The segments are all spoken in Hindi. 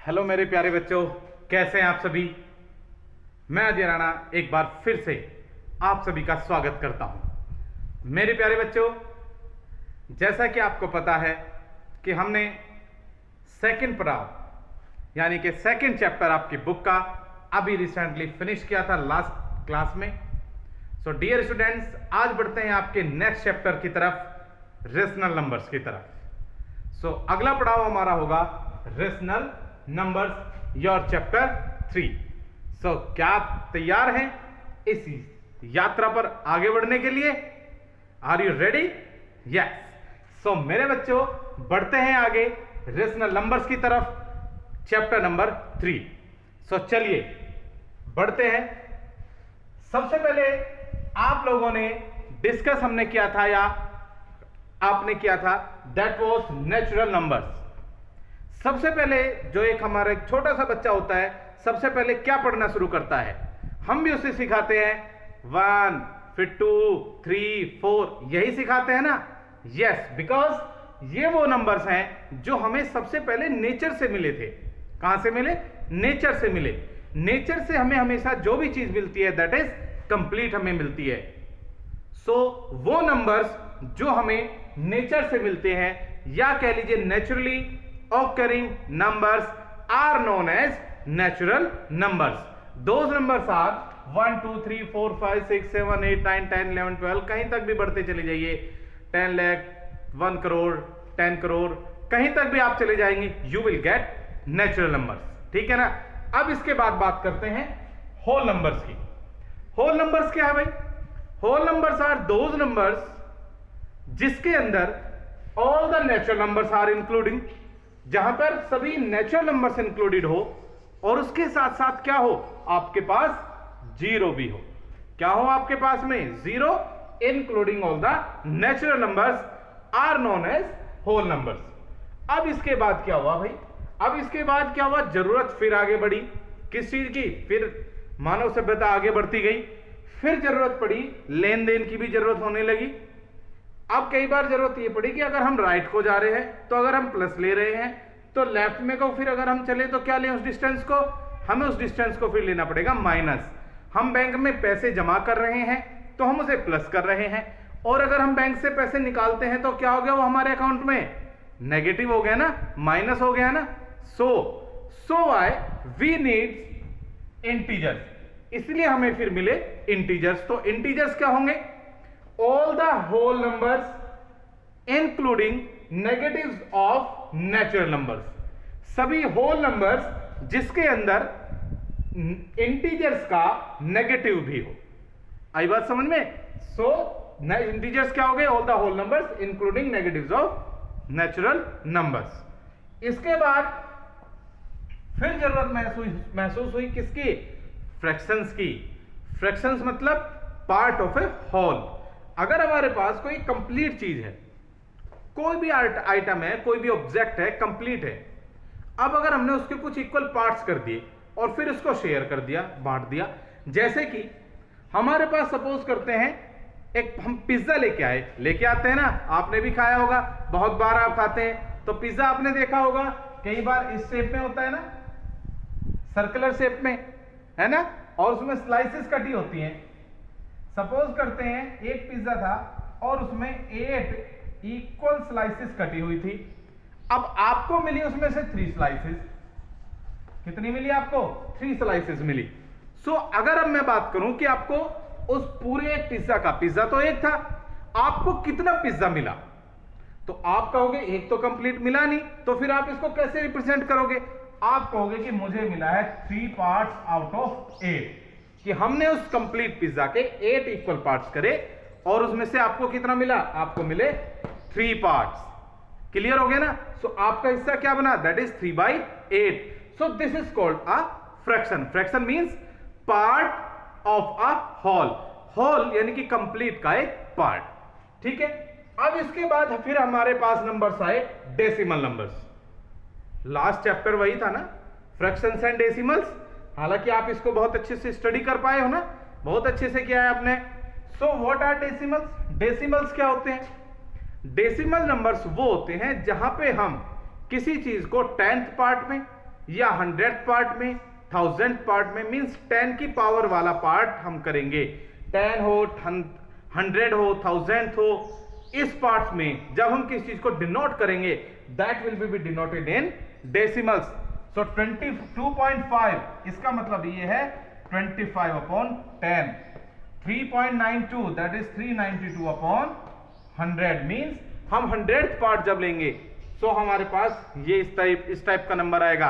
हेलो मेरे प्यारे बच्चों, कैसे हैं आप सभी। मैं अजय राणा एक बार फिर से आप सभी का स्वागत करता हूं। मेरे प्यारे बच्चों, जैसा कि आपको पता है कि हमने सेकंड पड़ाव यानी कि सेकंड चैप्टर आपकी बुक का अभी रिसेंटली फिनिश किया था लास्ट क्लास में। सो डियर स्टूडेंट्स, आज बढ़ते हैं आपके नेक्स्ट चैप्टर की तरफ, रेशनल नंबर्स की तरफ। सो अगला पड़ाव हमारा होगा रेशनल नंबर्स, योर चैप्टर 3। सो क्या आप तैयार हैं इस यात्रा पर आगे बढ़ने के लिए? Are you ready? Yes. So मेरे बच्चों, बढ़ते हैं आगे रेशनल नंबर्स की तरफ, चैप्टर नंबर 3। सो चलिए बढ़ते हैं। सबसे पहले आप लोगों ने डिस्कस हमने किया था या आपने किया था, दैट वाज नेचुरल नंबर्स। सबसे पहले जो एक हमारा एक छोटा सा बच्चा होता है, सबसे पहले क्या पढ़ना शुरू करता है? हम भी उसे सिखाते हैं 1 फिर 2 3 4, यही सिखाते हैं ना। यस, बिकॉज ये वो नंबर्स हैं जो हमें सबसे पहले नेचर से मिले थे। कहां से मिले? नेचर से मिले। नेचर से हमें हमेशा जो भी चीज मिलती है दैट इज कंप्लीट हमें मिलती है। सो वो नंबर्स जो हमें नेचर से मिलते हैं या कह लीजिए naturally occurring numbers are known as natural numbers. Those numbers are 1 2 3 4 5 6 7 8 9 10 11 12, कहीं तक भी बढ़ते चले जाइए, 10 लाख, 1 करोड़, 10 करोड़, कहीं तक भी आप चले जाएंगे, you will get natural numbers। ठीक है ना। अब इसके बाद बात करते हैं whole numbers की। whole numbers क्या है भाई? whole numbers are those numbers जिसके अंदर all the natural numbers are including, जहां पर सभी नेचुरल नंबर्स इंक्लूडेड हो और उसके साथ साथ क्या हो, आपके पास जीरो भी हो। क्या हो आपके पास में? Zero, including all the natural numbers are known as whole numbers. अब इसके बाद क्या हुआ भाई? अब इसके बाद क्या हुआ? जरूरत फिर आगे बढ़ी। किस चीज की? फिर मानव सभ्यता आगे बढ़ती गई, फिर जरूरत पड़ी, लेन देन की भी जरूरत होने लगी। अब कई बार जरूरत ये पड़ी कि अगर हम राइट को जा रहे हैं तो अगर हम प्लस ले रहे हैं तो लेफ्ट में को फिर अगर हम चले तो क्या लें उस डिस्टेंस को? हमें उस डिस्टेंस को फिर लेना पड़ेगा माइनस। हम बैंक में पैसे जमा कर रहे हैं तो हम उसे प्लस कर रहे हैं, और अगर हम बैंक से पैसे निकालते हैं तो क्या हो गया? वो हमारे अकाउंट में नेगेटिव हो गया ना, माइनस हो गया ना। सो आई वी नीड इंटीजर्स, इसलिए हमें फिर मिले इंटीजर्स। तो इंटीजर्स क्या होंगे? all the whole numbers including negatives of natural numbers, सभी whole numbers जिसके अंदर इंटीजर्स का नेगेटिव भी हो। आई बात समझ में? सो इंटीजर्स क्या हो गए? all the whole numbers including negatives of natural numbers। इसके बाद फिर जरूरत महसूस हुई किसकी? फ्रैक्शंस की। फ्रैक्शंस मतलब पार्ट ऑफ ए होल। अगर हमारे पास कोई कंप्लीट चीज है, कोई भी आइटम है, कोई भी ऑब्जेक्ट है, कंप्लीट है, अब अगर हमने उसके कुछ इक्वल पार्ट्स कर दिए और फिर उसको शेयर कर दिया, बांट दिया, जैसे कि हमारे पास सपोज करते हैं एक हम पिज्जा लेके आते हैं ना, आपने भी खाया होगा, बहुत बार आप खाते हैं। तो पिज्जा आपने देखा होगा कई बार इस शेप में होता है ना, सर्कुलर शेप में, है ना, और उसमें स्लाइसेस कटी होती हैं। सपोज करते हैं एक पिज्जा था और उसमें 8 इक्वल स्लाइसेस कटी हुई थी। अब आपको मिली उसमें से 3 स्लाइसेस। कितनी मिली आपको? 3 स्लाइसेस मिली। सो अगर अब मैं बात करूं कि आपको उस पूरे एक पिज्जा का, पिज्जा तो एक था, आपको कितना पिज्जा मिला, तो आप कहोगे एक तो कंप्लीट मिला नहीं, तो फिर आप इसको कैसे रिप्रेजेंट करोगे? आप कहोगे कि मुझे मिला है 3 पार्ट्स आउट ऑफ 8, कि हमने उस कंप्लीट पिज्जा के 8 इक्वल पार्ट्स करे और उसमें से आपको कितना मिला? आपको मिले 3 पार्ट्स। क्लियर हो गया ना? सो आपका हिस्सा क्या बना? That is 3/8। So this is called a fraction. Fraction means part of a whole. Whole यानी कि कंप्लीट का एक पार्ट। ठीक है। अब इसके बाद फिर हमारे पास नंबर्स आए डेसिमल नंबर्स। लास्ट चैप्टर वही था ना, फ्रैक्शंस एंड डेसिमल्स। हालांकि आप इसको बहुत अच्छे से स्टडी कर पाए हो ना, बहुत अच्छे से किया है आपने। So what are decimals? Decimals क्या होते हैं? डेसिमल नंबर्स वो होते हैं जहां पे हम किसी चीज को 10th पार्ट में या 100th पार्ट में, 1000th पार्ट में, मींस 10 की पावर वाला पार्ट हम करेंगे। 10 हो, 100 हो, 1000 हो, इस पार्ट में जब हम किस चीज को डिनोट करेंगे, that will be denoted in decimals. So 22.5 इसका मतलब ये है 25/10। 3.92 दैट इज 392/100 मींस हम 100th पार्ट जब लेंगे तो हमारे पास ये इस टाइप का नंबर आएगा।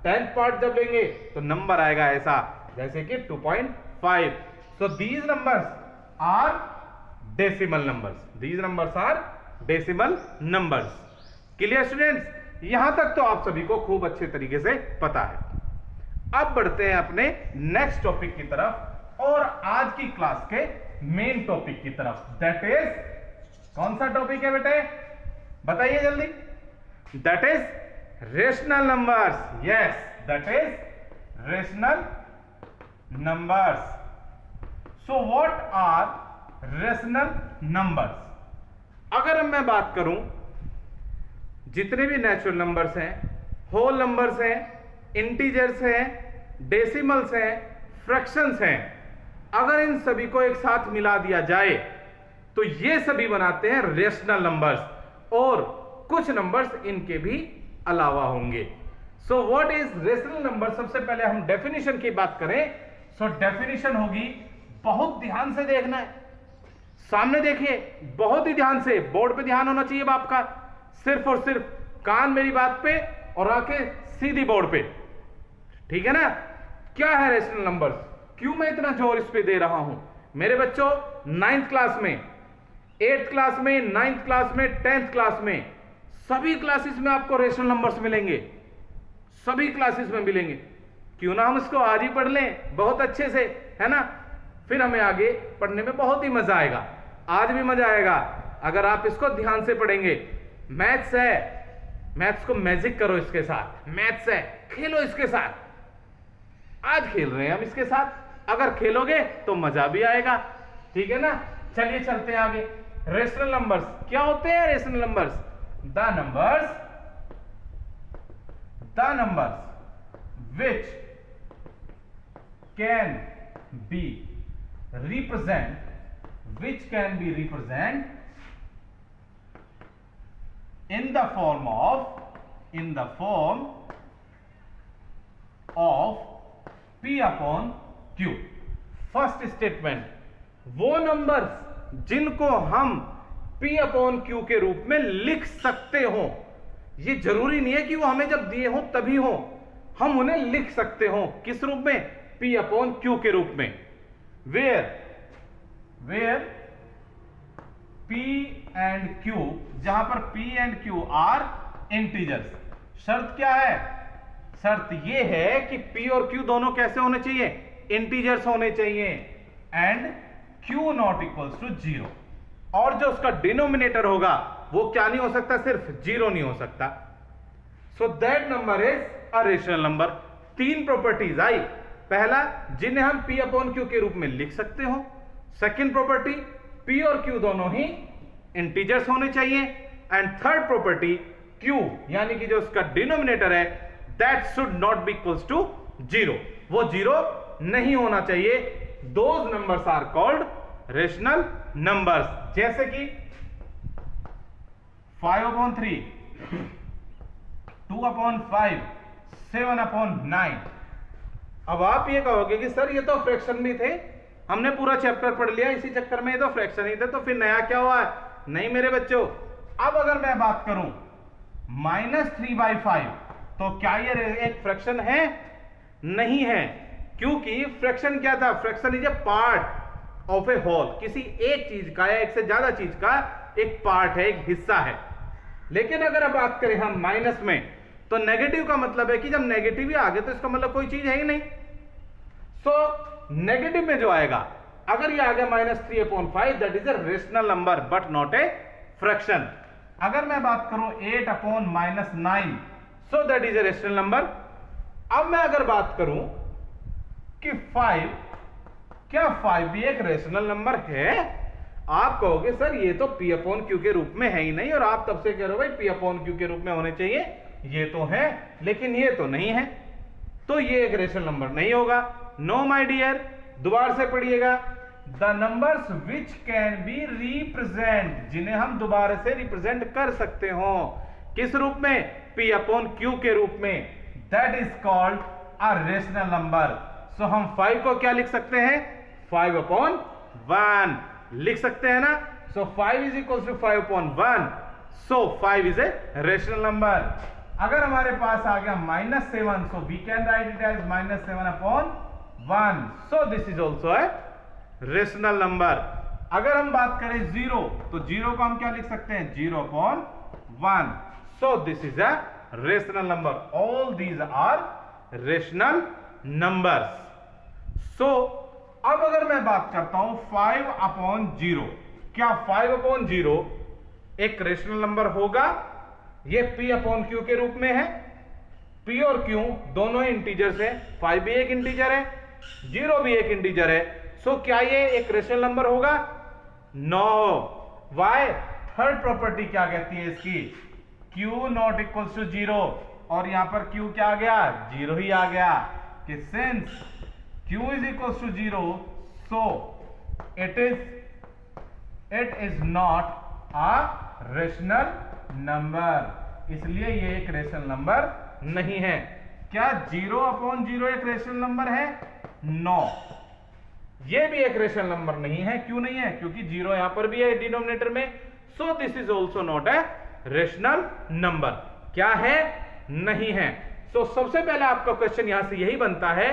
10th पार्ट जब लेंगे तो नंबर आएगा ऐसा, जैसे कि 2.5। So these numbers are decimal numbers, these numbers are decimal numbers. Clear students? यहां तक तो आप सभी को खूब अच्छे तरीके से पता है। अब बढ़ते हैं अपने नेक्स्ट टॉपिक की तरफ और आज की क्लास के मेन टॉपिक की तरफ, दैट इज कौन सा टॉपिक है बेटे, बताइए जल्दी। That is rational numbers. Yes, that is rational numbers. So what are rational numbers? अगर मैं बात करूं, जितने भी नेचुरल नंबर्स हैं, होल नंबर्स हैं, इंटीजर्स हैं, डेसिमल्स हैं, फ्रैक्शंस हैं, अगर इन सभी को एक साथ मिला दिया जाए तो ये सभी बनाते हैं रेशनल नंबर्स और कुछ नंबर्स इनके भी अलावा होंगे। So what is rational number? सबसे पहले हम डेफिनेशन की बात करें। सो डेफिनेशन होगी, बहुत ध्यान से देखना है, सामने देखिए, बहुत ही ध्यान से, बोर्ड पे ध्यान होना चाहिए बाप का, सिर्फ और सिर्फ कान मेरी बात पे और आंखें सीधी बोर्ड पे, ठीक है ना। क्या है रेशनल नंबर्स? क्यों मैं इतना जोर इस पे दे रहा हूं? मेरे बच्चों, 9th क्लास में, 8th क्लास में, 9th क्लास में, 10th क्लास में, सभी क्लासेस में आपको रेशनल नंबर्स मिलेंगे, सभी क्लासेस में मिलेंगे। क्यों ना हम इसको आज ही पढ़ लें बहुत अच्छे से, है ना, फिर हमें आगे पढ़ने में बहुत ही मजा आएगा। आज भी मजा आएगा अगर आप इसको ध्यान से पढ़ेंगे। मैथ्स है, मैथ्स को मैजिक करो इसके साथ, मैथ्स है, खेलो इसके साथ। आज खेल रहे हैं हम इसके साथ, अगर खेलोगे तो मजा भी आएगा, ठीक है ना। चलिए चलते हैं आगे। रेशनल नंबर्स क्या होते हैं? Rational numbers, the numbers which can be represent in the form of P/Q। First statement, वो नंबर्स जिनको हम P/Q के रूप में लिख सकते हो। ये जरूरी नहीं है कि वो हमें जब दिए हो तभी हो, हम उन्हें लिख सकते हो किस रूप में? P/Q के रूप में। वेयर P एंड Q, जहां पर P and Q are integers. शर्त क्या है? शर्त यह है कि P और Q दोनों कैसे होने चाहिए? इंटीजर्स होने चाहिए and Q not equals to 0। और जो उसका डिनोमिनेटर होगा वो क्या नहीं हो सकता? सिर्फ 0 नहीं हो सकता। So that number is a rational number. 3 properties आई। पहला, जिन्हें हम P/Q के रूप में लिख सकते हो। सेकेंड प्रॉपर्टी, P और Q दोनों ही इंटीजर्स होने चाहिए। एंड थर्ड प्रॉपर्टी, Q यानी कि जो उसका डिनोमिनेटर है, that should not be equals to 0। वो 0 नहीं होना चाहिए। Those numbers are called rational numbers. जैसे कि 5/3, 2/5, 7/9। अब आप ये कहोगे कि सर ये तो फ्रैक्शन भी थे, हमने पूरा चैप्टर पढ़ लिया, इसी चक्कर में ये तो फ्रैक्शन ही थे, तो फिर नया क्या हुआ? नहीं मेरे बच्चों। अब अगर मैं बात करूं -3/5, तो क्या ये एक फ्रैक्शन है? नहीं है, क्योंकि फ्रैक्शन क्या था? Fraction is a part of a whole. किसी एक चीज का या एक से ज्यादा चीज का एक पार्ट है, एक हिस्सा है। लेकिन अगर अब बात करें हम माइनस में, तो नेगेटिव का मतलब है कि जब नेगेटिव ही आ गए तो इसका मतलब कोई चीज है ही नहीं। सो नेगेटिव में जो आएगा, अगर ये आ गया -3/5, that is a rational number but not a fraction. अगर मैं बात करूं 8/-9, सो that is a rational number. अब मैं अगर बात करूं कि 5, क्या 5 भी एक रेशनल नंबर है? आप कहोगे सर ये तो P/Q के रूप में है ही नहीं, और आप तब से कह रहे हो भाई P/Q के रूप में होने चाहिए। ये तो है लेकिन ये तो नहीं है, तो ये एक रेशनल नंबर नहीं होगा। नो माय डियर, दोबारा से पढ़िएगा। The numbers which can be represent, जिन्हें हम दोबारा से रिप्रेजेंट कर सकते हो, किस रूप में? P अपॉन Q के रूप में, that is called a rational number. So हम 5 को क्या लिख सकते हैं? 5 अपॉन 1 लिख सकते हैं ना। So 5 is equal to 5 upon 1, so 5 is a rational number. अगर हमारे पास आ गया -7, so we can write it as -7 upon 1, so this is also a rational number. अगर हम बात करें 0, तो 0 को हम क्या लिख सकते हैं? 0 upon 1, so this is a rational number. All these are rational numbers. So अब अगर मैं बात करता हूं 5 अपॉन 0, क्या 5 अपॉन 0 एक रेशनल नंबर होगा? ये P अपॉन Q के रूप में है। P और Q दोनों ही इंटीजर्स है, 5 भी एक इंटीजर है, 0 भी एक इंटीजर है। सो क्या ये एक रेशनल नंबर होगा? नो। वाई? थर्ड प्रॉपर्टी क्या कहती है इसकी? Q नॉट इक्वल्स टू 0, और यहां पर Q क्या आ गया? 0 ही आ गया, कि since Q is equals to 0, so it is not a rational number, इसलिए ये एक रेशनल नंबर नहीं है। क्या 0 अपॉन 0 एक रेशनल नंबर है? नो, ये भी एक रेशनल नंबर नहीं है। क्यों नहीं है? क्योंकि 0 यहां पर भी है डिनोमिनेटर में, सो this is also not a rational number. क्या है? नहीं है। सो सबसे पहले आपका क्वेश्चन यहां से यही बनता है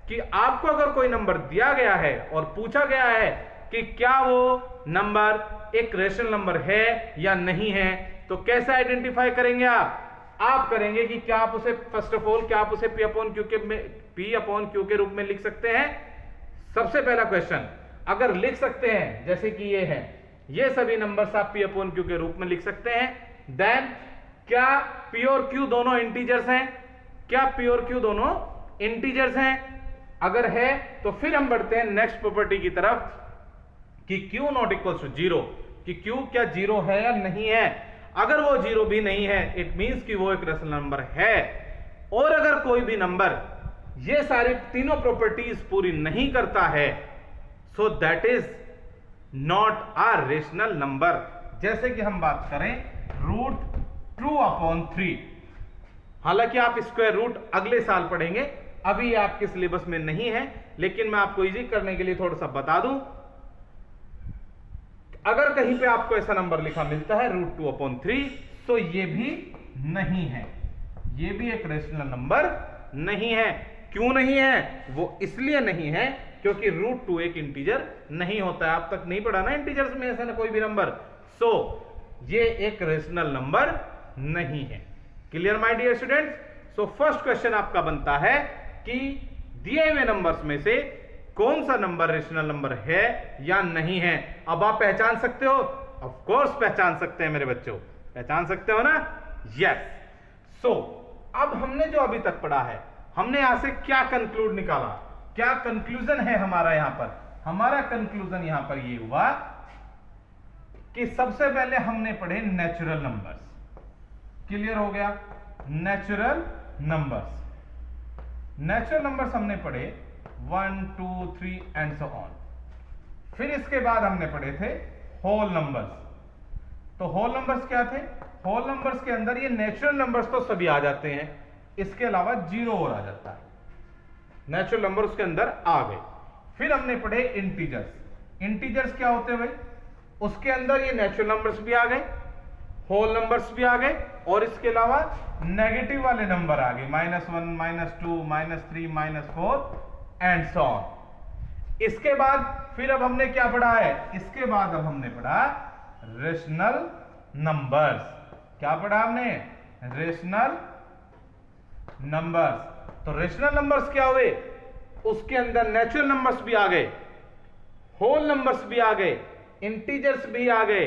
कि आपको अगर कोई नंबर दिया गया है और पूछा गया है कि क्या वो नंबर एक रेशनल नंबर है या नहीं है, तो कैसे आइडेंटिफाई करेंगे आप करेंगे कि क्या आप उसे फर्स्ट ऑफ ऑल क्या आप उसे P अपॉन Q के रूप में लिख सकते हैं? सबसे पहला क्वेश्चन, अगर लिख सकते हैं, जैसे कि ये है, ये सभी नंबर्स आप P अपॉन Q के रूप में लिख सकते हैं, देन क्या P और Q दोनों इंटीजर्स हैं? क्या P और Q दोनों इंटीजर्स हैं? अगर है तो फिर हम बढ़ते हैं नेक्स्ट प्रॉपर्टी की तरफ कि Q नॉट इक्वल्स टू 0, कि Q क्या 0 है या नहीं है। अगर वो 0 भी नहीं है, इट मींस कि वो एक रेशनल नंबर है। और अगर कोई भी नंबर ये सारी तीनों प्रॉपर्टीज पूरी नहीं करता है, सो that is not a rational number. जैसे कि हम बात करें √2 अपॉन 3, हालांकि आप स्क्वायर रूट अगले साल पढ़ेंगे, अभी आपके सिलेबस में नहीं है, लेकिन मैं आपको इजी करने के लिए थोड़ा सा बता दूं। अगर कहीं पे आपको ऐसा नंबर लिखा मिलता है √2 अपॉन 3, तो ये भी नहीं है, ये भी एक रेशनल नंबर नहीं है। क्यों नहीं है? वो इसलिए नहीं है क्योंकि √2 एक इंटीजर नहीं होता है। आप तक नहीं पढ़ा ना इंटीजर्स में ऐसा ना कोई भी नंबर, सो ये एक रेशनल नंबर नहीं है। Clear my dear students? So first question आपका बनता है कि दिए हुए नंबर्स में से कौन सा नंबर रेशनल नंबर है या नहीं है। अब आप पहचान सकते हो? ऑफ कोर्स पहचान सकते हैं मेरे बच्चों, पहचान सकते हो ना? यस। सो अब हमने जो अभी तक पढ़ा है, हमने यहां से क्या कंक्लूड निकाला, क्या कंक्लूजन है हमारा? यहां पर हमारा कंक्लूजन यहां पर ये हुआ कि सबसे पहले हमने पढ़े नेचुरल नंबर्स। क्लियर हो गया? नेचुरल नंबर्स, नेचुरल नंबर्स हमने पढ़े 1 2 3 एंड सो ऑन। फिर इसके बाद हमने पढ़े थे होल नंबर्स। तो होल नंबर्स क्या थे? होल नंबर्स के अंदर ये नेचुरल नंबर्स तो सभी आ जाते हैं, इसके अलावा 0 और आ जाता है। नेचुरल नंबर उसके अंदर आ गए। फिर हमने पढ़े इंटीजर्स। इंटीजर्स क्या होते हैं भाई? उसके अंदर ये नेचुरल नंबर्स भी आ गए, होल नंबर्स भी आ गए, और इसके अलावा नेगेटिव वाले नंबर आ गए, -1 -2 -3 -4 एंड सो ऑन। इसके बाद फिर अब हमने क्या पढ़ा है? इसके बाद अब हमने पढ़ा रेशनल नंबर्स। क्या पढ़ा हमने? Rational numbers. तो रेशनल नंबर्स क्या हुए? उसके अंदर नेचुरल नंबर्स भी आ गए, होल नंबर्स भी आ गए, इंटीजर्स भी आ गए,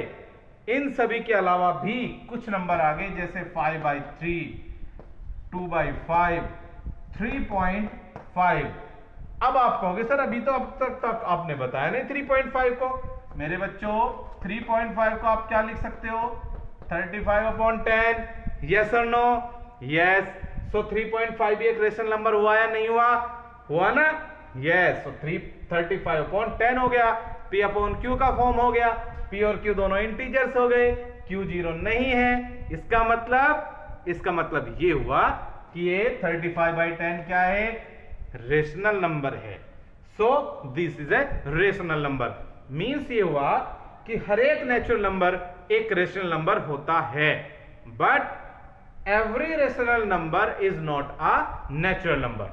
इन सभी के अलावा भी कुछ नंबर आ गए, जैसे 5/3, 2/5, 3.5। अब आप कहोगे सर अभी तो अब तक आपने बताया नहीं 3.5 को। मेरे बच्चों 3.5 को आप क्या लिख सकते हो? 35/10। यस और नो? यस। सो 3.5 एक रेशनल नंबर हुआ या नहीं हुआ? हुआ ना? यस। सो 35/10 हो गया। P अपॉन Q का फॉर्म हो गया। P और Q दोनों इंटीजर्स हो गए। Q 0 नहीं है। इसका मतलब ये हुआ कि ये 35/10 क्या है? रेशनल नंबर है। सो this is a rational number. Means ये हुआ कि हर एक नेचुरल नंबर एक रेशनल नंबर होता है, but every rational number is not a natural number.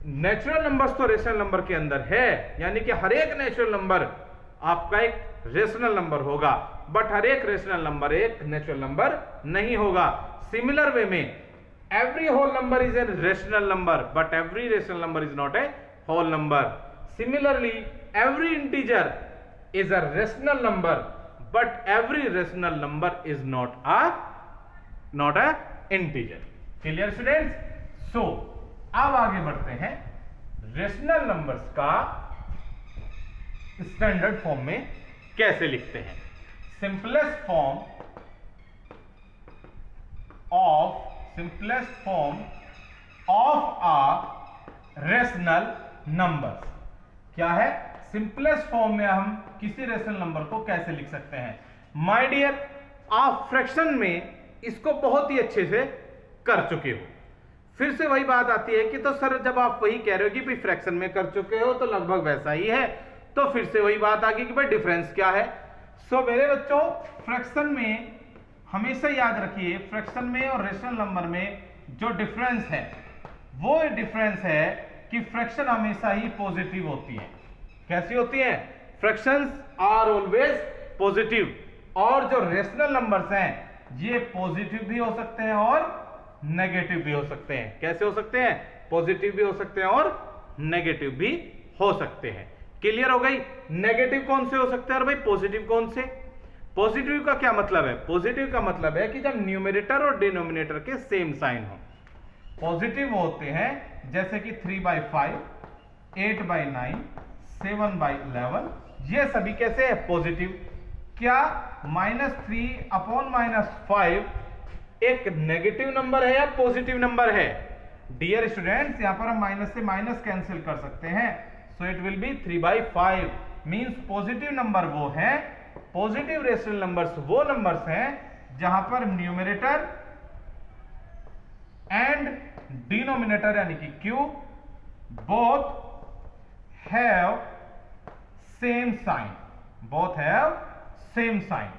Natural numbers तो रेशनल नंबर के अंदर है, यानी कि हर एक नेचुरल नंबर आपका एक रेशनल नंबर होगा, बट हर एक रेशनल नंबर एक नेचुरल नंबर नहीं होगा। सिमिलर वे में every whole number is a rational number, but every rational number is not a whole number. Similarly, every integer is a rational number, but every rational number is not a integer. Clear students? So अब आगे बढ़ते हैं रेशनल नंबर्स का स्टैंडर्ड फॉर्म में कैसे लिखते हैं। simplest form of a rational numbers क्या है? सिंपलेस्ट फॉर्म में हम किसी रेशनल नंबर को कैसे लिख सकते हैं? माय डियर, आप फ्रैक्शन में इसको बहुत ही अच्छे से कर चुके हो। फिर से वही बात आती है कि तो सर जब आप वही कह रहे हो कि भाई फ्रैक्शन में कर चुके हो तो लगभग वैसा ही है, तो फिर से वही बात आ गई कि भाई डिफरेंस क्या है। सो मेरे बच्चों, फ्रैक्शन में हमेशा याद रखिए, फ्रैक्शन में और रेशनल नंबर में जो डिफरेंस है वो डिफरेंस है कि फ्रैक्शन हमेशा ही पॉजिटिव होती है। कैसी होती है? Fractions are always positive. और जो रेशनल नंबर्स हैं ये पॉजिटिव भी हो सकते हैं और नेगेटिव भी हो सकते हैं। कैसे हो सकते हैं? पॉजिटिव भी हो सकते हैं और नेगेटिव भी हो सकते हैं। क्लियर हो गई? नेगेटिव कौन से हो सकते हैं और भाई पॉजिटिव कौन से? पॉजिटिव का क्या मतलब है? पॉजिटिव का मतलब है कि जब न्यूमरेटर और डिनोमिनेटर के सेम साइन हो। पॉजिटिव होते हैं जैसे कि 3/5, 8/9, 7/11, ये सभी कैसे है? पॉजिटिव। क्या -3/-5 एक नेगेटिव नंबर है या पॉजिटिव नंबर है? डियर स्टूडेंट्स, यहां पर हम माइनस से माइनस कैंसिल कर सकते हैं, so it will be 3/5। Means positive number वो है, पॉजिटिव रेशनल नंबर्स वो नंबर्स हैं जहां पर न्यूमरेटर एंड डिनोमिनेटर यानी कि Q both have same sign. Both have same sign.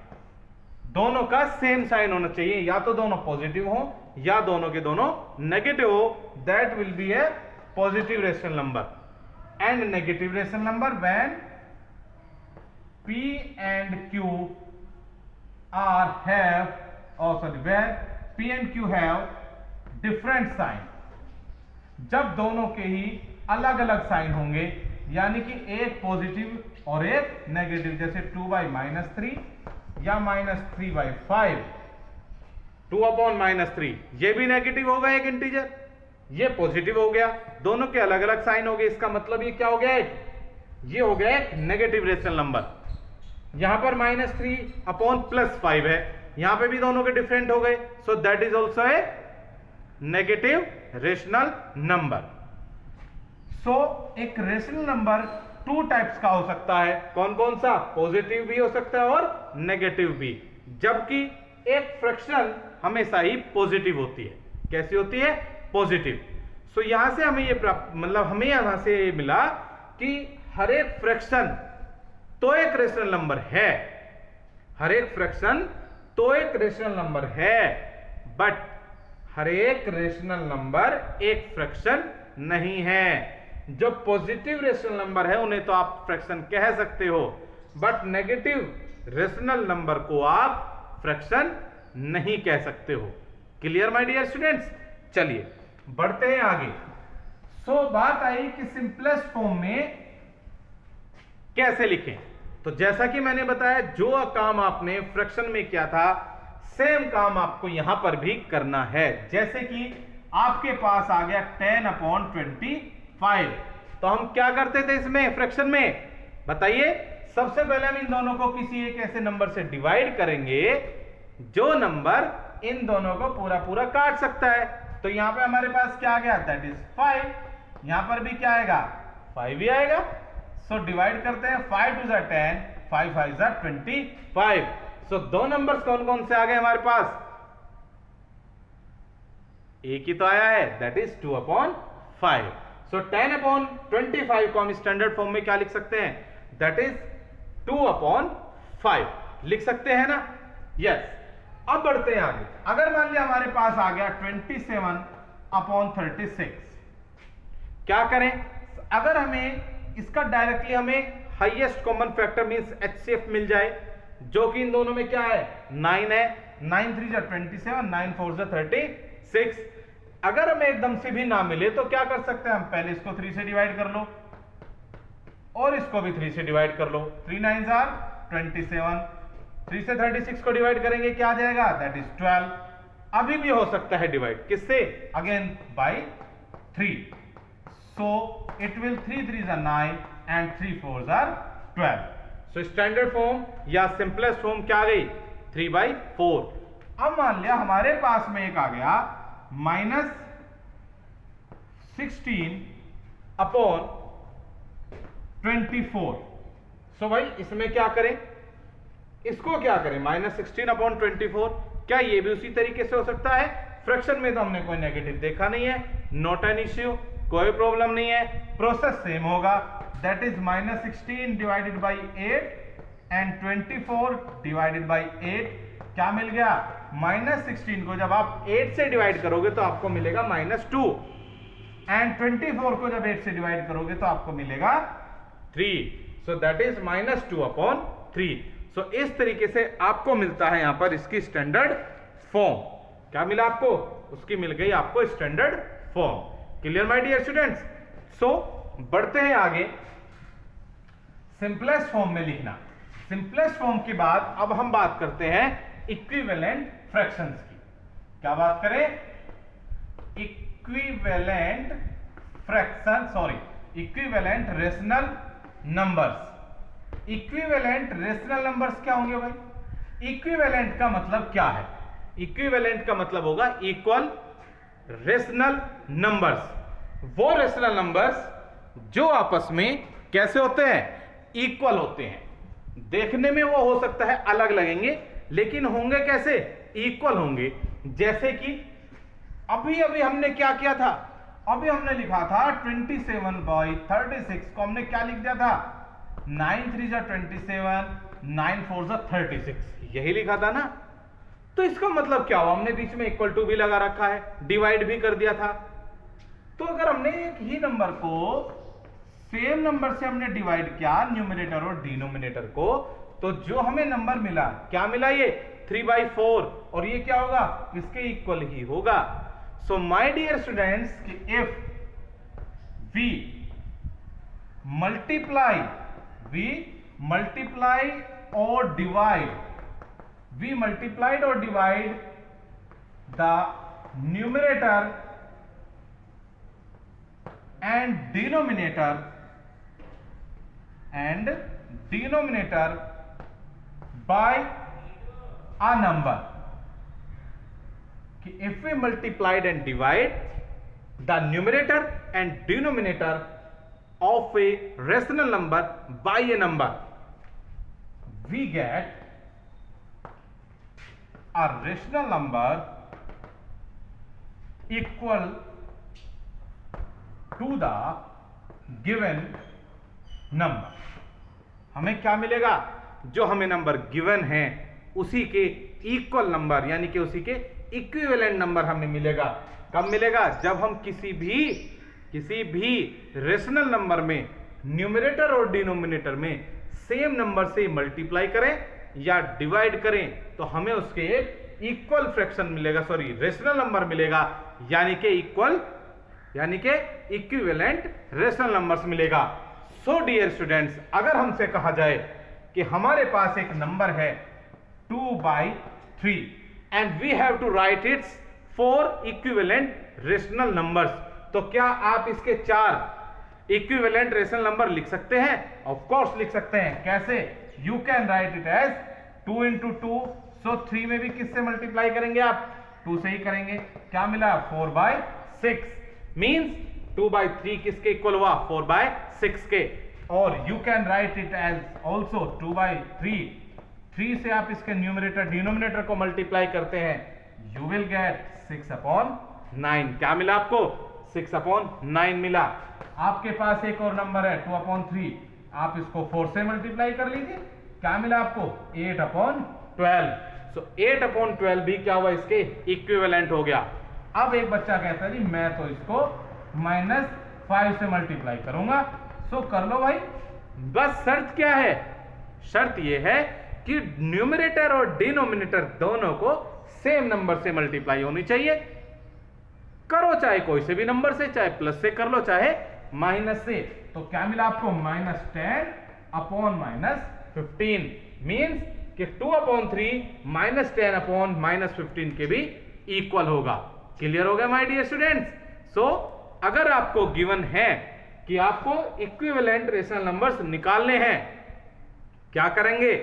दोनों का सेम साइन होना चाहिए, या तो दोनों पॉजिटिव हो या दोनों के दोनों नेगेटिव हो। That will B A positive rational number. And negative rational number when P and Q when P and Q have different sign। जब दोनों के ही अलग अलग साइन होंगे, यानी कि एक पॉजिटिव और एक नेगेटिव, जैसे 2/-3 या -3/5। 2/-3 ये भी नेगेटिव होगा एक इंटीजर, ये पॉजिटिव हो गया, दोनों के अलग अलग साइन हो गए। इसका मतलब ये क्या हो गया? ये हो गया एक नेगेटिव रेशनल नंबर। यहां पर -3/+5 है, यहां पे भी दोनों के डिफरेंट हो गए, so that is also a negative rational number. So एक रेशनल नंबर 2 टाइप्स का हो सकता है। कौन कौन सा? पॉजिटिव भी हो सकता है और नेगेटिव भी, जबकि एक फ्रैक्शन हमेशा ही पॉजिटिव होती है। कैसी होती है? पॉजिटिव। सो यहां से हमें ये हमें यहां से मिला कि हर एक फ्रैक्शन तो एक रेशनल नंबर है, हर एक फ्रैक्शन तो एक रेशनल नंबर है, बट हर एक रेशनल नंबर एक फ्रैक्शन नहीं है। जो पॉजिटिव रेशनल नंबर है उन्हें तो आप फ्रैक्शन कह सकते हो, बट नेगेटिव रेशनल नंबर को आप फ्रैक्शन नहीं कह सकते हो। Clear my dear students? चलिए बढ़ते हैं आगे। सो बात आई कि सिंपलेस्ट फॉर्म में कैसे लिखें। तो जैसा कि मैंने बताया, जो काम आपने फ्रैक्शन में किया था सेम काम आपको यहां पर भी करना है। जैसे कि आपके पास आ गया 10/25, तो हम क्या करते थे इसमें फ्रैक्शन में? बताइए। सबसे पहले हम इन दोनों को किसी एक ऐसे नंबर से डिवाइड करेंगे जो नंबर इन दोनों को पूरा पूरा काट सकता है। तो यहां पे हमारे पास क्या आ गया, दैट इज 5। यहां पर भी क्या आएगा, 5 ही आएगा। सो डिवाइड करते हैं, 5 2 10, 5 5 25। सो दो नंबर्स कौन कौन से आ गए हमारे पास, एक ही तो आया है, दैट इज 2/5। सो 10/25 को हम स्टैंडर्ड फॉर्म में क्या लिख सकते हैं, दैट इज 2/5 लिख सकते हैं ना, यस। अब बढ़ते हैं आगे। अगर मान लिया हमारे पास आ गया 27/36, क्या करें, अगर हमें इसका डायरेक्टली हमें highest common factor means HCF मिल जाए, जो कि इन दोनों में क्या है, 9 है। 9 3 27, 9 4 36। अगर हमें एकदम से भी ना मिले तो क्या कर सकते हैं हम, पहले इसको 3 से डिवाइड कर लो और इसको भी 3 से डिवाइड कर लो। 3 9 27, 3 से 36 को डिवाइड करेंगे, क्या आ जाएगा, दैट इज 12। अभी भी हो सकता है डिवाइड, किससे, again by 3। So it will 3 3 9 and 3 4 12। So standard form या सिंपलेस्ट फॉर्म क्या आ गई, 3/4। अब मान लिया हमारे पास में एक आ गया -16/24। सो भाई इसमें क्या करें, इसको क्या करें, -16/24। क्या ये भी उसी तरीके से हो सकता है, फ्रैक्शन में तो हमने कोई नेगेटिव देखा नहीं है, नॉट एन इश्यू, कोई प्रॉब्लम नहीं है, प्रोसेस सेम होगा, that is -16 divided by 8 and 24 divided by 8। क्या मिल गया, -16 को जब आप 8 से डिवाइड करोगे तो आपको मिलेगा -2 एंड 24 को जब 8 से डिवाइड करोगे तो आपको मिलेगा 3। सो दैट इज -2/3। सो इस तरीके से आपको मिलता है यहां पर इसकी स्टैंडर्ड फॉर्म। क्या मिला आपको, उसकी मिल गई आपको standard form. Clear my dear students. So बढ़ते हैं आगे, सिंपलेस्ट फॉर्म में लिखना। सिंपलेस्ट फॉर्म के बाद अब हम बात करते हैं इक्विवेलेंट फ्रैक्शंस की। क्या बात करें, equivalent fraction, equivalent rational numbers. Equivalent rational numbers क्या होंगे भाई, इक्विवेलेंट का मतलब क्या है, इक्विवेलेंट का मतलब होगा इक्वल रेशनल नंबर्स। वो रेशनल नंबर्स जो आपस में कैसे होते हैं, इक्वल होते हैं। देखने में वो हो सकता है अलग लगेंगे, लेकिन होंगे कैसे, इक्वल होंगे। जैसे कि अभी अभी हमने क्या किया था, अभी हमने लिखा था 27/36 को हमने क्या लिख दिया था, 9 3 27, 9 4 36, यही लिखा था ना। तो इसका मतलब क्या हुआ, हमने बीच में इक्वल टू भी लगा रखा है, डिवाइड भी कर दिया था। तो अगर हमने एक ही नंबर को सेम नंबर से हमने डिवाइड किया, न्यूमरेटर और डिनोमिनेटर को, तो जो हमें नंबर मिला, क्या मिला, ये 3/4, और ये क्या होगा, इसके इक्वल ही होगा। So my dear students, if we multiply और divide, we multiplied or divide the numerator and denominator by a number, कि if we multiplied and divide the numerator and denominator of a rational number by a number, we get a rational number equal to the given number। हमें क्या मिलेगा, जो हमें नंबर गिवन है उसी के इक्वल नंबर, यानी कि उसी के इक्विवेलेंट नंबर हमें मिलेगा। कब मिलेगा, जब हम किसी भी रेशनल नंबर में न्यूमरेटर और डिनोमिनेटर में सेम नंबर से मल्टीप्लाई करें या डिवाइड करें, तो हमें उसके एक इक्वल फ्रैक्शन मिलेगा, रेशनल नंबर मिलेगा, यानी कि इक्विवेलेंट रेशनल नंबर्स मिलेगा। सो डियर स्टूडेंट्स, अगर हमसे कहा जाए कि हमारे पास एक नंबर है 2/3 and we have to write its 4 equivalent rational numbers, तो क्या आप इसके 4 इक्विवेलेंट रेशनल नंबर लिख सकते हैं? ऑफ कोर्स लिख सकते हैं। कैसे? You can write it as 2 into 2, सो 3 में भी किससे मल्टीप्लाई करेंगे आप? 2 से ही करेंगे। क्या मिला? 4/6 मींस 2/3 किसके इक्वल हुआ? 4/6 के। और you can write it as also 2/3। 3 से आप इसके न्यूमरेटर डिनोमिनेटर को मल्टीप्लाई करते हैं, यू विल गेट 6/9। क्या मिला आपको? 6/9 मिला। आपके पास एक और नंबर है 2/3, आप इसको 4 से मल्टीप्लाई कर लीजिए। क्या मिला आपको? 8/12। सो 8/12 भी क्या हुआ? इसके इक्विवेलेंट हो गया। अब एक बच्चा कहता है जी मैं तो इसको -5 से मल्टीप्लाई करूंगा। सो कर लो भाई। बस शर्त क्या है? शर्त यह है कि न्यूमरेटर और डिनोमिनेटर दोनों को सेम नंबर से मल्टीप्लाई होनी चाहिए। करो चाहे कोई से भी नंबर से, चाहे प्लस से कर लो चाहे माइनस से। तो क्या मिला आपको? -10/-15 मींस कि 2/3 -10/-15 के भी इक्वल होगा। क्लियर हो गया माय डियर स्टूडेंट्स? सो अगर आपको गिवन है कि आपको इक्विवेलेंट रेशनल नंबर्स निकालने हैं, क्या करेंगे?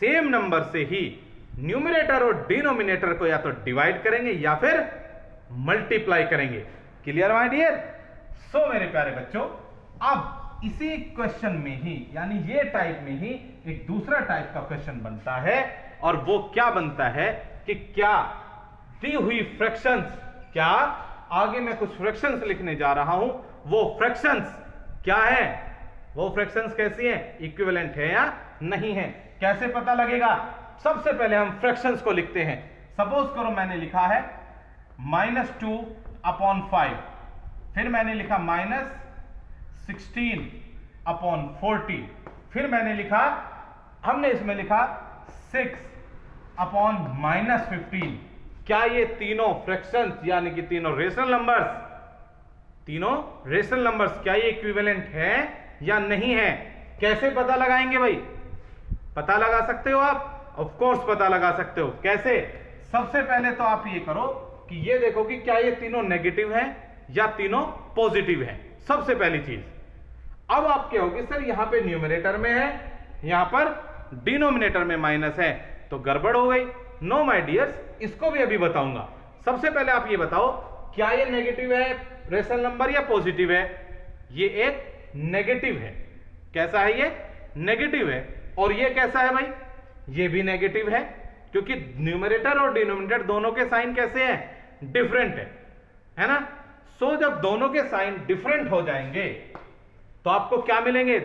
सेम नंबर से ही न्यूमरेटर और डिनोमिनेटर को या तो डिवाइड करेंगे या फिर मल्टीप्लाई करेंगे। Clear my dear? सो मेरे प्यारे बच्चों, अब इसी क्वेश्चन में ही यानी ये टाइप में ही एक दूसरा टाइप का क्वेश्चन बनता है, और वो क्या बनता है कि क्या दी हुई फ्रैक्शंस, क्या आगे मैं कुछ फ्रैक्शंस लिखने जा रहा हूं, वो फ्रैक्शंस क्या है? वो फ्रैक्शंस कैसी हैं? इक्विवेलेंट है या नहीं है? कैसे पता लगेगा? सबसे पहले हम फ्रैक्शंस को लिखते हैं। सपोज करो मैंने लिखा है -2/5, फिर मैंने लिखा -16/40, फिर मैंने लिखा, हमने इसमें लिखा 6/-15। क्या ये तीनों फ्रैक्शंस यानी कि तीनों रेशनल नंबर्स क्या ये इक्विवेलेंट है या नहीं है? कैसे पता लगाएंगे भाई? पता लगा सकते हो आप? ऑफ कोर्स पता लगा सकते हो। कैसे? सबसे पहले तो आप ये करो कि ये देखो कि क्या ये तीनों नेगेटिव हैं या तीनों पॉजिटिव हैं। सबसे पहली चीज। अब आप कहोगे सर यहां पे न्यूमरेटर में है, यहां पर डिनोमिनेटर में माइनस है, तो गड़बड़ हो गई। नो माय डियर्स, इसको भी अभी बताऊंगा। सबसे पहले आप ये बताओ क्या ये नेगेटिव है रेशनल नंबर या पॉजिटिव है? ये एक नेगेटिव है। कैसा है ये? नेगेटिव है। और ये कैसा है भाई? ये भी नेगेटिव है, क्योंकि न्यूमरेटर और डिनोमिनेटर दोनों के साइन कैसे हैं? डिफरेंट है ना? सो जब दोनों के साइन डिफरेंट हो जाएंगे तो आपको क्या मिलेंगे?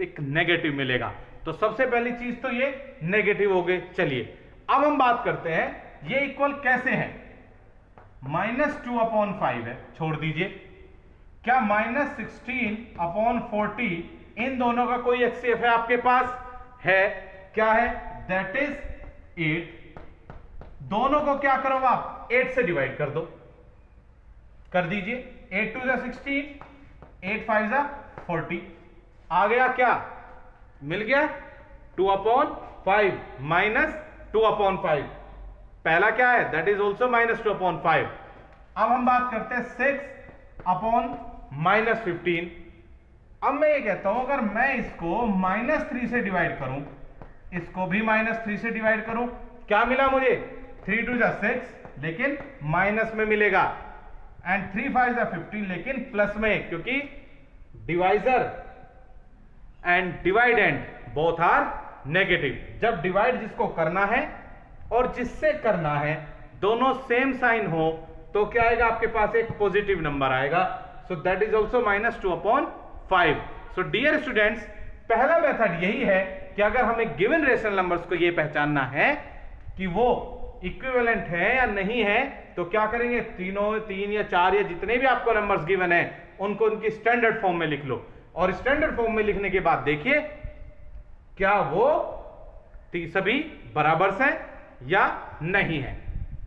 एक नेगेटिव मिलेगा। तो सबसे पहली चीज तो ये नेगेटिव हो गए। चलिए अब हम बात करते हैं ये इक्वल कैसे है। -2/5 है, छोड़ दीजिए। क्या -16/40 इन दोनों का कोई एचसीएफ है आपके पास? है। क्या है? That is 8। दोनों को क्या करो आप? 8 से डिवाइड कर दो। कर दीजिए। 8 2 16, 8 5 40। आ गया क्या? मिल गया 2/5 -2/5। पहला क्या है? That is also -2/5। अब हम बात करते हैं 6/-15। अब मैं ये कहता हूं अगर मैं इसको -3 से डिवाइड करूं, इसको भी -3 से डिवाइड करूं, क्या मिला मुझे? 3 2 6, लेकिन माइनस में मिलेगा, एंड 3 5 15, लेकिन प्लस में, क्योंकि divisor and dividend both are negative. जब डिवाइड जिसको करना है और जिससे करना है दोनों सेम साइन हो तो क्या आएगा आपके पास? एक पॉजिटिव नंबर आएगा। So that is also -2/5। So dear students, पहला मेथड यही है कि अगर हमें गिवन रेशनल नंबर्स को यह पहचानना है कि वो इक्विवेलेंट है या नहीं है, तो क्या करेंगे? तीनों 3 या 4 या जितने भी आपको नंबर्स गिवन है उनको उनकी स्टैंडर्ड फॉर्म में लिख लो, और स्टैंडर्ड फॉर्म में लिखने के बाद देखिए क्या वो सभी बराबर से या नहीं है।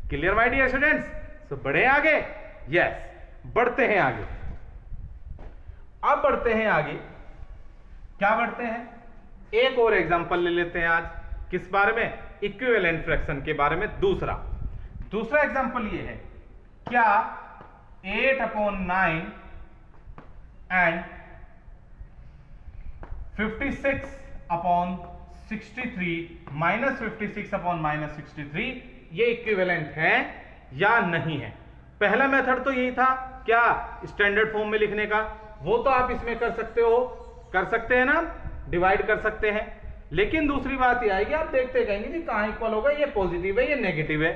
Clear my dear students? So बढ़े आगे। यस, बढ़ते हैं आगे। अब बढ़ते हैं आगे। क्या बढ़ते हैं? एक और एग्जांपल ले लेते हैं आज। किस बारे में? इक्विवेलेंट फ्रैक्शन के बारे में। दूसरा एग्जांपल ये है, क्या 8/9 एंड 56/16 63 माइनस 56 अपॉन माइनस 63 ये इक्विवेलेंट है या नहीं है। पहला मेथड तो यही था क्या, स्टैंडर्ड फॉर्म में लिखने का, वो तो आप इसमें कर सकते हो, कर सकते हैं ना, डिवाइड कर सकते हैं। लेकिन दूसरी बात ये आएगी, आप देखते कहेंगे जी कहां इक्वल होगा, ये पॉजिटिव है ये नेगेटिव है।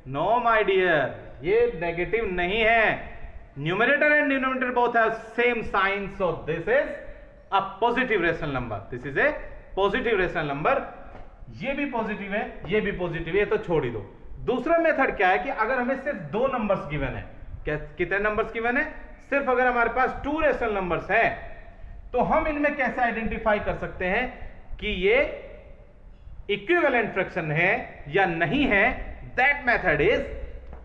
नो माय डियर, ये नेगेटिव नहीं है। Numerator and denominator both have same sign, so this is a positive rational number, this is a positive rational number. ये भी पॉजिटिव है, ये भी पॉजिटिव है, तो छोड़ ही दो। दूसरा मेथड क्या है कि अगर हमें सिर्फ दो नंबर्स गिवन है, कितने नंबर्स गिवन है, सिर्फ अगर हमारे पास टू रेशनल नंबर्स है, तो हम इनमें कैसे आइडेंटिफाई कर सकते हैं कि ये इक्विवेलेंट फ्रैक्शन है या नहीं है। That method is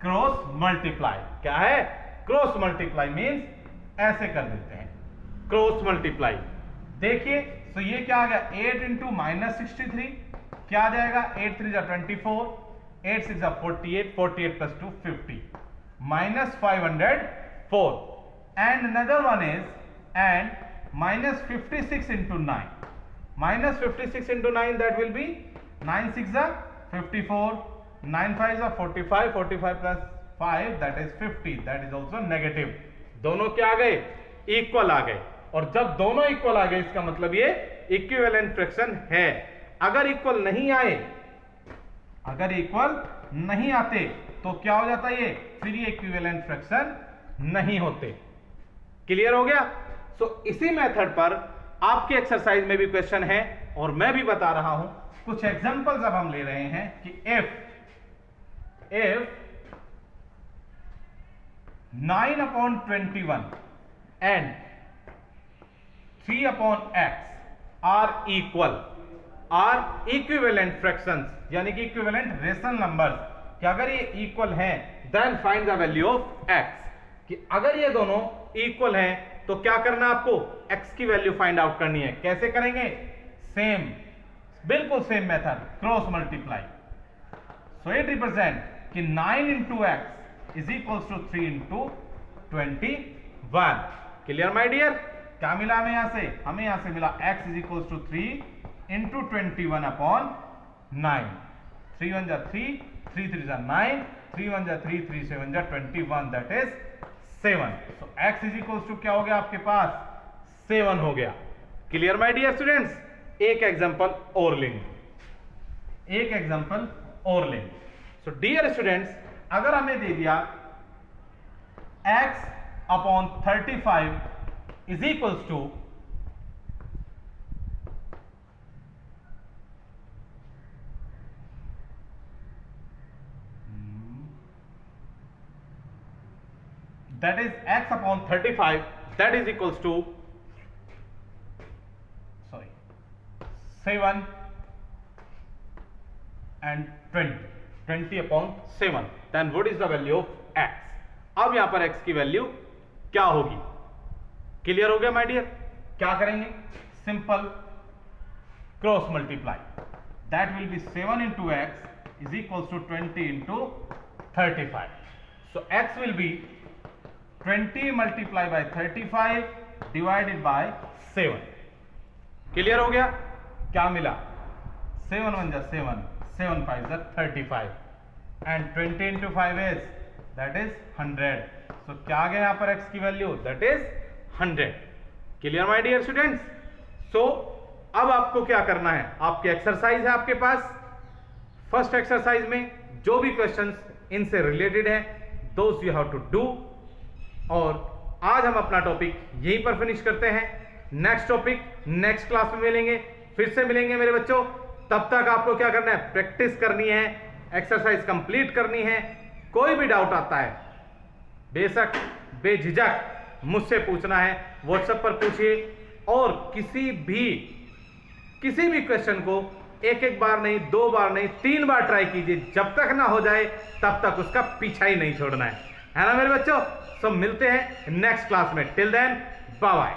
cross multiply. क्या है, क्रॉस मल्टीप्लाई मींस ऐसे कर देते हैं, क्रॉस मल्टीप्लाई। देखिए तो ये क्या आ गया, 8 इंटू माइनस 63 क्या आ जाएगा, 8 3 जा 24, 8 6 जा 48, 48 plus 2 50 minus 504 and another one is and minus 56 into 9, minus 56 into 9 that will be 9 6 are 54, 9 5 are 45, 45 plus 5 that is 50, that is also negative। दोनों क्या आ गए, इक्वल आ गए। और जब दोनों इक्वल आ गए इसका मतलब ये इक्विवेलेंट फ्रैक्शन है। अगर इक्वल नहीं आए, अगर इक्वल नहीं आते तो क्या हो जाता है, ये फिर ये इक्विवेलेंट फ्रैक्शन नहीं होते। क्लियर हो गया। तो इसी मेथड पर आपके एक्सरसाइज में भी क्वेश्चन है और मैं भी बता रहा हूं। कुछ एग्जांपल्स अब हम ले रहे हैं कि if 9 upon 21 and 3 upon x are equivalent fractions, यानी कि इक्विवेलेंट रेशनल नंबर्स, कि अगर ये इक्वल हैं then find the value of x, कि अगर ये दोनों इक्वल हैं तो क्या करना आपको, x की वैल्यू फाइंड आउट करनी है। कैसे करेंगे, सेम, बिल्कुल same method, cross multiply. So it represent कि 9 into x is equals to 3 into 21। Clear my dear. क्या मिला हमें यहां से, हमें यहां से मिला x is equals to 3 into 21 upon 9। 3 1 जा 3, 3 3 जा 9, 3 1 जा 3, 3 7 जा 21, that is 7। so x is equals to क्या हो गया आपके पास, 7 हो गया। Clear my dear students. एक एग्जांपल और लेंगे, एक एग्जांपल और लेंगे। सो डियर स्टूडेंट्स, अगर हमें दे दिया x upon 35 is equals to that is x upon 35 that is equals to 7 and 20 upon 7, then what is the value of x। अब यहां पर x की वैल्यू क्या होगी। क्लियर हो गया माय डियर। क्या करेंगे, simple cross multiply, that will be 7 into x is equals to 20 into 35। so x will be 20 multiplied by 35 divided by 7। Clear हो गया। क्या मिला, 7 1 जा 7, 7 5 जा 35 and 20 into 5 is that is 100। so क्या आ गया यहाँ पर x की value, that is 100। Clear my dear students. सो अब आपको क्या करना है, आपके एक्सरसाइज है आपके पास। फर्स्ट एक्सरसाइज में जो भी क्वेश्चंस इनसे रिलेटेड है those you have to do. और आज हम अपना टॉपिक यहीं पर फिनिश करते हैं। नेक्स्ट टॉपिक नेक्स्ट क्लास में मिलेंगे, फिर से मिलेंगे मेरे बच्चों। तब तक आपको क्या करना है, प्रैक्टिस करनी है, एक्सरसाइज कंप्लीट करनी है। कोई भी डाउट आता है बेशक बेझिझक मुझसे पूछना है, व्हाट्सएप पर पूछिए। और किसी भी क्वेश्चन को एक एक बार नहीं, 2 बार नहीं, 3 बार ट्राई कीजिए। जब तक ना हो जाए तब तक उसका पीछा ही नहीं छोड़ना है ना मेरे बच्चों। सब मिलते हैं नेक्स्ट क्लास में। Till then bye bye.